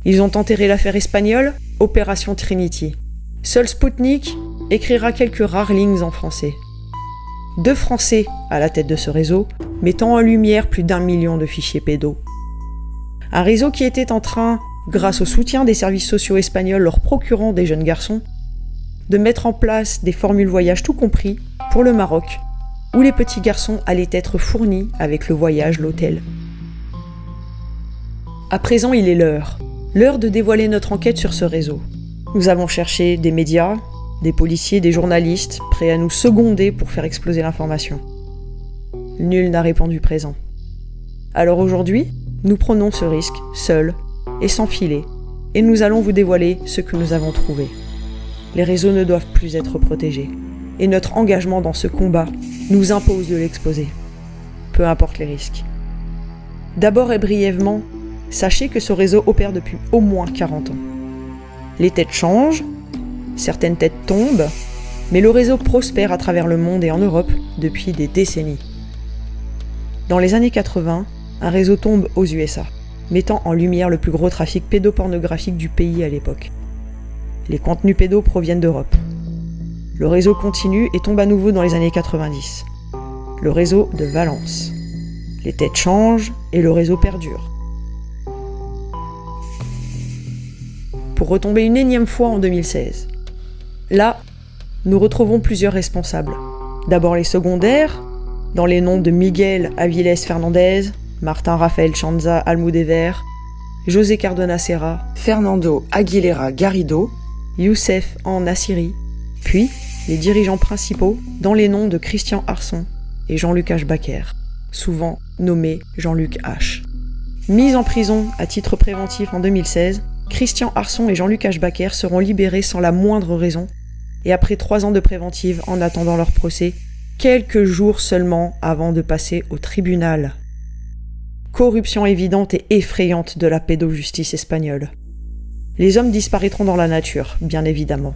Ils ont enterré l'affaire espagnole, Opération Trinity. Seul Spoutnik écrira quelques rares lignes en français. 2 Français à la tête de ce réseau, mettant en lumière plus d'1 million de fichiers pédos. Un réseau qui était en train, grâce au soutien des services sociaux espagnols leur procurant des jeunes garçons, de mettre en place des formules voyage tout compris pour le Maroc, où les petits garçons allaient être fournis avec le voyage, l'hôtel. À présent, il est l'heure de dévoiler notre enquête sur ce réseau. Nous avons cherché des médias, des policiers, des journalistes, prêts à nous seconder pour faire exploser l'information. Nul n'a répondu présent. Alors aujourd'hui, nous prenons ce risque, seuls et sans filet, et nous allons vous dévoiler ce que nous avons trouvé. Les réseaux ne doivent plus être protégés, et notre engagement dans ce combat nous impose de l'exposer, peu importe les risques. D'abord et brièvement, sachez que ce réseau opère depuis au moins 40 ans. Les têtes changent, certaines têtes tombent, mais le réseau prospère à travers le monde et en Europe depuis des décennies. Dans les années 80, un réseau tombe aux USA, mettant en lumière le plus gros trafic pédopornographique du pays à l'époque. Les contenus pédos proviennent d'Europe. Le réseau continue et tombe à nouveau dans les années 90. Le réseau de Valence. Les têtes changent et le réseau perdure. Pour retomber une énième fois en 2016. Là, nous retrouvons plusieurs responsables. D'abord les secondaires, dans les noms de Miguel Aviles Fernandez, Martin Rafael Chanza Almudever, José Cardona Serra, Fernando Aguilera Garrido, Youssef En Nassiri, puis les dirigeants principaux dans les noms de Christian Arson et Jean-Luc H. Baker, souvent nommé Jean-Luc H. Mis en prison à titre préventif en 2016, Christian Arson et Jean-Luc H. Baker seront libérés sans la moindre raison, et après 3 ans de préventive en attendant leur procès, quelques jours seulement avant de passer au tribunal. Corruption évidente et effrayante de la pédojustice espagnole. Les hommes disparaîtront dans la nature, bien évidemment.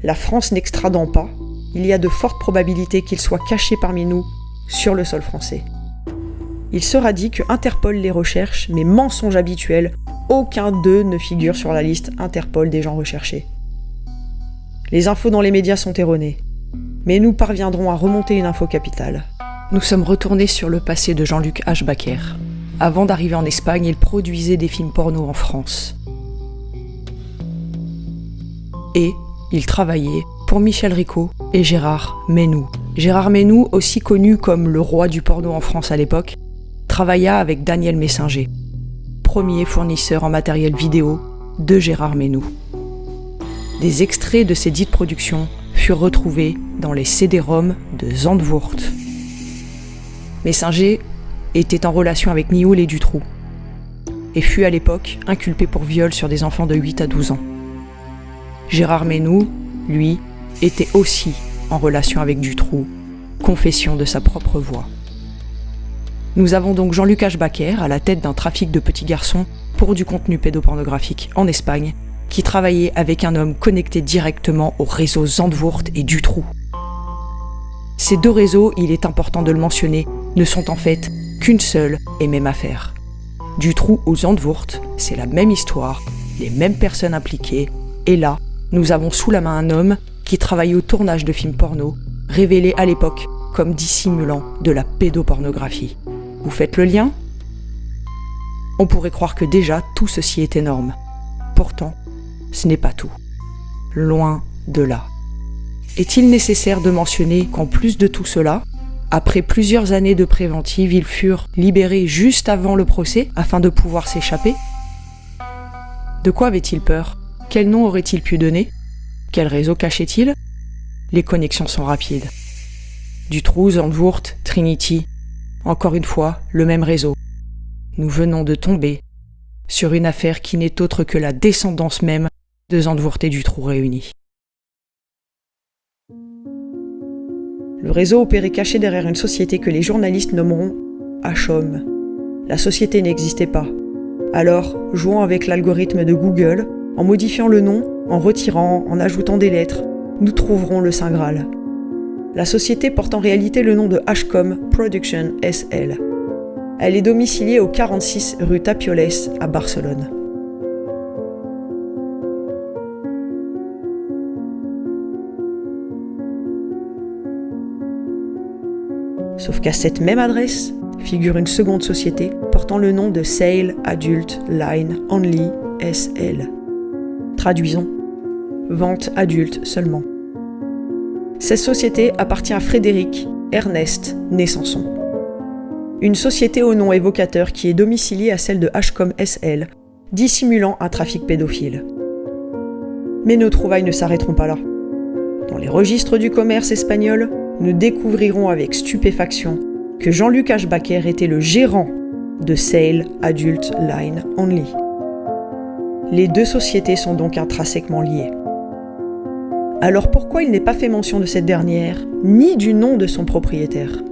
La France n'extradant pas, il y a de fortes probabilités qu'ils soient cachés parmi nous sur le sol français. Il sera dit que Interpol les recherche, mais mensonge habituel, aucun d'eux ne figure sur la liste Interpol des gens recherchés. Les infos dans les médias sont erronées, mais nous parviendrons à remonter une info capitale. Nous sommes retournés sur le passé de Jean-Luc H. Baker. Avant d'arriver en Espagne, il produisait des films porno en France. Et il travaillait pour Michel Ricot et Gérard Menou. Gérard Menou, aussi connu comme le roi du porno en France à l'époque, travailla avec Daniel Messinger, premier fournisseur en matériel vidéo de Gérard Menou. Des extraits de ces dites productions furent retrouvés dans les CD-ROM de Zandvoort. Messinger était en relation avec Nioul et Dutroux et fut à l'époque inculpé pour viol sur des enfants de 8 à 12 ans. Gérard Menou, lui, était aussi en relation avec Dutroux, confession de sa propre voix. Nous avons donc Jean-Luc H. Baker à la tête d'un trafic de petits garçons pour du contenu pédopornographique en Espagne, qui travaillait avec un homme connecté directement au réseau Zandvoort et Dutroux. Ces 2 réseaux, il est important de le mentionner, ne sont en fait qu'une seule et même affaire. Dutroux ou Zandvoort, c'est la même histoire, les mêmes personnes impliquées, et là, nous avons sous la main un homme qui travaillait au tournage de films porno, révélés à l'époque comme dissimulant de la pédopornographie. Vous faites le lien ? On pourrait croire que déjà tout ceci est énorme. Pourtant, ce n'est pas tout. Loin de là. Est-il nécessaire de mentionner qu'en plus de tout cela, après plusieurs années de préventive, ils furent libérés juste avant le procès afin de pouvoir s'échapper ? De quoi avait-il peur ? Quel nom aurait-il pu donner ? Quel réseau cachait-il ? Les connexions sont rapides. Dutroux, Zandvoort, Trinity, encore une fois, le même réseau. Nous venons de tomber sur une affaire qui n'est autre que la descendance même de Zandvoort et Dutroux réunis. Le réseau opérait caché derrière une société que les journalistes nommeront HOM. La société n'existait pas. Alors, jouant avec l'algorithme de Google, en modifiant le nom, en retirant, en ajoutant des lettres, nous trouverons le Saint Graal. La société porte en réalité le nom de HCOM Production SL. Elle est domiciliée au 46 rue Tapioles à Barcelone. Sauf qu'à cette même adresse figure une seconde société portant le nom de Sale Adult Line Only SL. Traduisons, vente adulte seulement. Cette société appartient à Frédéric Ernest né Sanson. Une société au nom évocateur qui est domiciliée à celle de Hcom SL, dissimulant un trafic pédophile. Mais nos trouvailles ne s'arrêteront pas là. Dans les registres du commerce espagnol, nous découvrirons avec stupéfaction que Jean-Luc Ashbaker était le gérant de Sale Adult Line Only. Les deux sociétés sont donc intrinsèquement liées. Alors pourquoi il n'est pas fait mention de cette dernière, ni du nom de son propriétaire ?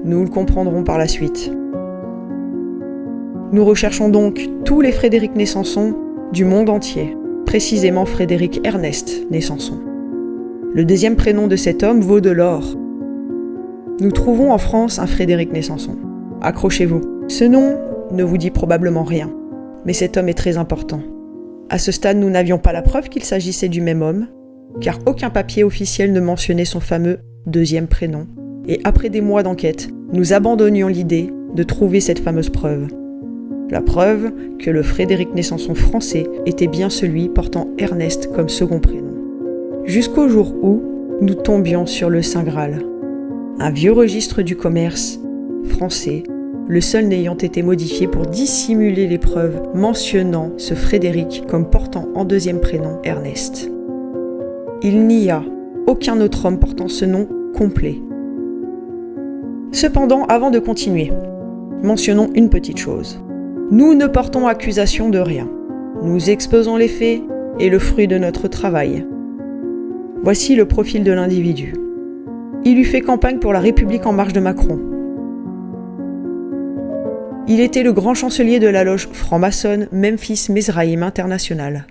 Nous le comprendrons par la suite. Nous recherchons donc tous les Frédéric né Sanson du monde entier, précisément Frédéric Ernest né Sanson. Le deuxième prénom de cet homme vaut de l'or. Nous trouvons en France un Frédéric né Sanson. Accrochez-vous. Ce nom ne vous dit probablement rien, mais cet homme est très important. À ce stade, nous n'avions pas la preuve qu'il s'agissait du même homme, car aucun papier officiel ne mentionnait son fameux deuxième prénom. Et après des mois d'enquête, nous abandonnions l'idée de trouver cette fameuse preuve. La preuve que le Frédéric né Sanson français était bien celui portant Ernest comme second prénom. Jusqu'au jour où nous tombions sur le Saint Graal. Un vieux registre du commerce français, le seul n'ayant été modifié pour dissimuler les preuves mentionnant ce Frédéric comme portant en deuxième prénom Ernest. Il n'y a aucun autre homme portant ce nom complet. Cependant, avant de continuer, mentionnons une petite chose. Nous ne portons accusation de rien. Nous exposons les faits et le fruit de notre travail. Voici le profil de l'individu. Il eut fait campagne pour la République en marche de Macron. Il était le grand chancelier de la loge franc-maçonne Memphis Mizraïm International.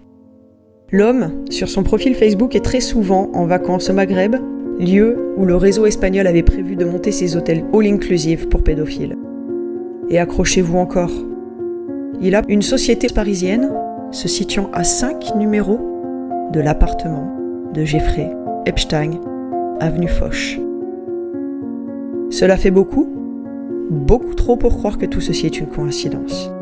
L'homme, sur son profil Facebook, est très souvent en vacances au Maghreb, lieu où le réseau espagnol avait prévu de monter ses hôtels all-inclusive pour pédophiles. Et accrochez-vous encore. Il a une société parisienne se situant à 5 numéros de l'appartement de Jeffrey Epstein, avenue Foch. Cela fait beaucoup trop pour croire que tout ceci est une coïncidence.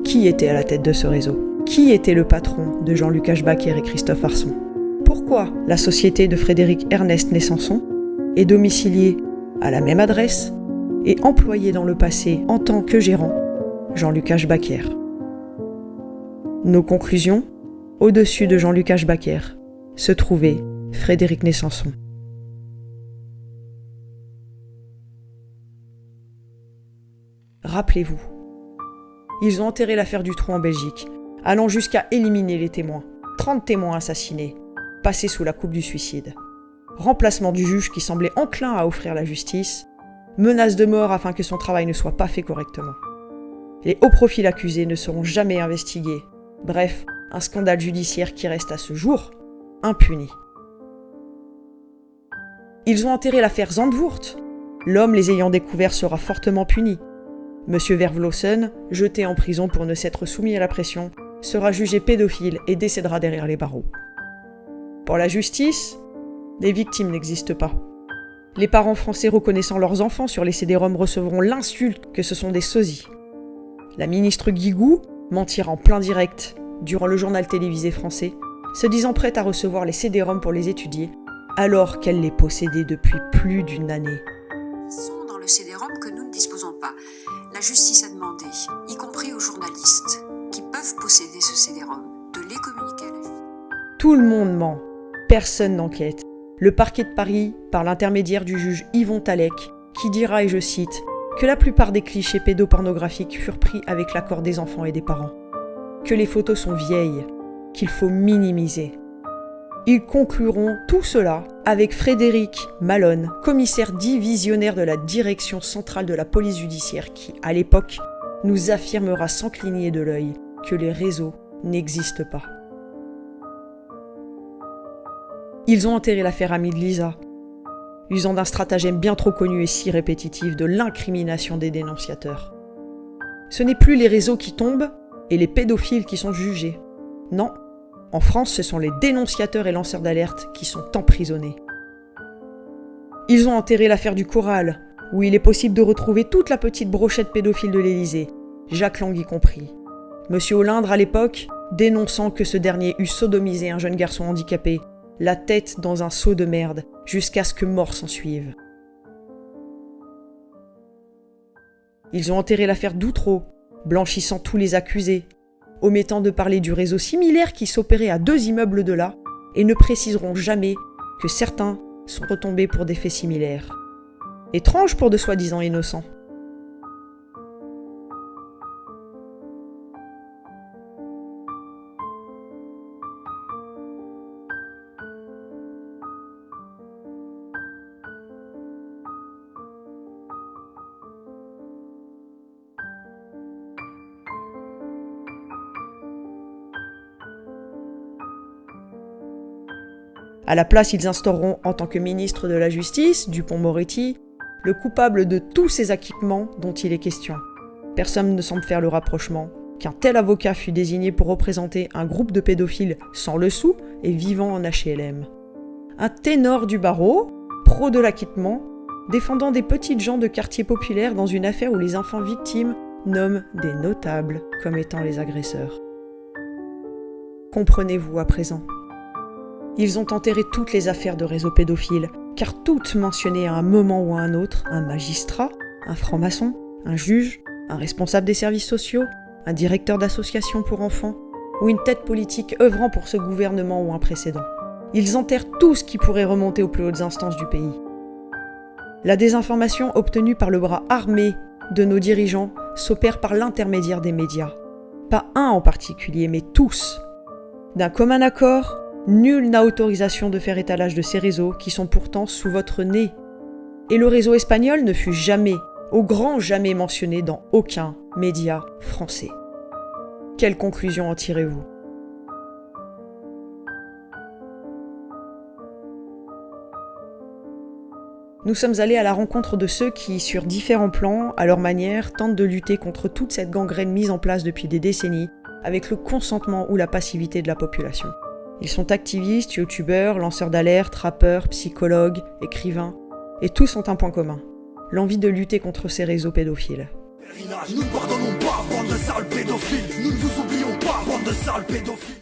Qui était à la tête de ce réseau ? Qui était le patron de Jean-Luc Ashbaker et Christophe Arson ? Pourquoi la société de Frédéric Ernest né Sanson est domiciliée à la même adresse et employée dans le passé en tant que gérant Jean-Luc Ashbaker ? Nos conclusions : au-dessus de Jean-Luc Ashbaker se trouvait Frédéric né Sanson. Rappelez-vous, ils ont enterré l'affaire Dutroux en Belgique, allant jusqu'à éliminer les témoins. 30 témoins assassinés, passés sous la coupe du suicide. Remplacement du juge qui semblait enclin à offrir la justice, menace de mort afin que son travail ne soit pas fait correctement. Les hauts profils accusés ne seront jamais investigués. Bref, un scandale judiciaire qui reste à ce jour impuni. Ils ont enterré l'affaire Zandvoort. L'homme les ayant découverts sera fortement puni. Monsieur Vervlossen, jeté en prison pour ne s'être soumis à la pression, sera jugé pédophile et décédera derrière les barreaux. Pour la justice, les victimes n'existent pas. Les parents français reconnaissant leurs enfants sur les CD-ROM recevront l'insulte que ce sont des sosies. La ministre Guigou mentira en plein direct durant le journal télévisé français, se disant prête à recevoir les CD-ROM pour les étudier, alors qu'elle les possédait depuis plus d'une année. Ils sont dans le CD-ROM que nous ne disposons pas. La justice a demandé, y compris aux journalistes qui peuvent posséder ce CD-ROM, de les communiquer à la justice. Tout le monde ment. Personne n'enquête. Le parquet de Paris, par l'intermédiaire du juge Yvon Talec, qui dira, et je cite, que la plupart des clichés pédopornographiques furent pris avec l'accord des enfants et des parents, que les photos sont vieilles, qu'il faut minimiser. Ils concluront tout cela avec Frédéric Malone, commissaire divisionnaire de la direction centrale de la police judiciaire qui, à l'époque, nous affirmera sans cligner de l'œil que les réseaux n'existent pas. Ils ont enterré l'affaire Ami de Lisa, usant d'un stratagème bien trop connu et si répétitif de l'incrimination des dénonciateurs. Ce n'est plus les réseaux qui tombent et les pédophiles qui sont jugés. Non. En France, ce sont les dénonciateurs et lanceurs d'alerte qui sont emprisonnés. Ils ont enterré l'affaire du Corral, où il est possible de retrouver toute la petite brochette pédophile de l'Élysée, Jacques Lang y compris. Monsieur Olindre, à l'époque, dénonçant que ce dernier eût sodomisé un jeune garçon handicapé, la tête dans un seau de merde, jusqu'à ce que mort s'ensuive. Ils ont enterré l'affaire d'Outreau, blanchissant tous les accusés, omettant de parler du réseau similaire qui s'opérait à 2 immeubles de là, et ne préciseront jamais que certains sont retombés pour des faits similaires. Étrange pour de soi-disant innocents. À la place, ils instaureront, en tant que ministre de la Justice, Dupond-Moretti, le coupable de tous ces acquittements dont il est question. Personne ne semble faire le rapprochement qu'un tel avocat fut désigné pour représenter un groupe de pédophiles sans le sou et vivant en HLM. Un ténor du barreau, pro de l'acquittement, défendant des petites gens de quartier populaire dans une affaire où les enfants victimes nomment des notables comme étant les agresseurs. Comprenez-vous à présent ? Ils ont enterré toutes les affaires de réseaux pédophiles, car toutes mentionnaient à un moment ou à un autre un magistrat, un franc-maçon, un juge, un responsable des services sociaux, un directeur d'association pour enfants, ou une tête politique œuvrant pour ce gouvernement ou un précédent. Ils enterrent tout ce qui pourrait remonter aux plus hautes instances du pays. La désinformation obtenue par le bras armé de nos dirigeants s'opère par l'intermédiaire des médias. Pas un en particulier, mais tous. D'un commun accord, nul n'a autorisation de faire étalage de ces réseaux qui sont pourtant sous votre nez. Et le réseau espagnol ne fut jamais, au grand jamais mentionné dans aucun média français. Quelle conclusion en tirez-vous ? Nous sommes allés à la rencontre de ceux qui, sur différents plans, à leur manière, tentent de lutter contre toute cette gangrène mise en place depuis des décennies, avec le consentement ou la passivité de la population. Ils sont activistes, youtubeurs, lanceurs d'alerte, rappeurs, psychologues, écrivains, et tous ont un point commun, l'envie de lutter contre ces réseaux pédophiles. Nous ne pardonnons pas, bande de sales pédophiles. Nous ne vous oublions pas, bande de sales pédophiles.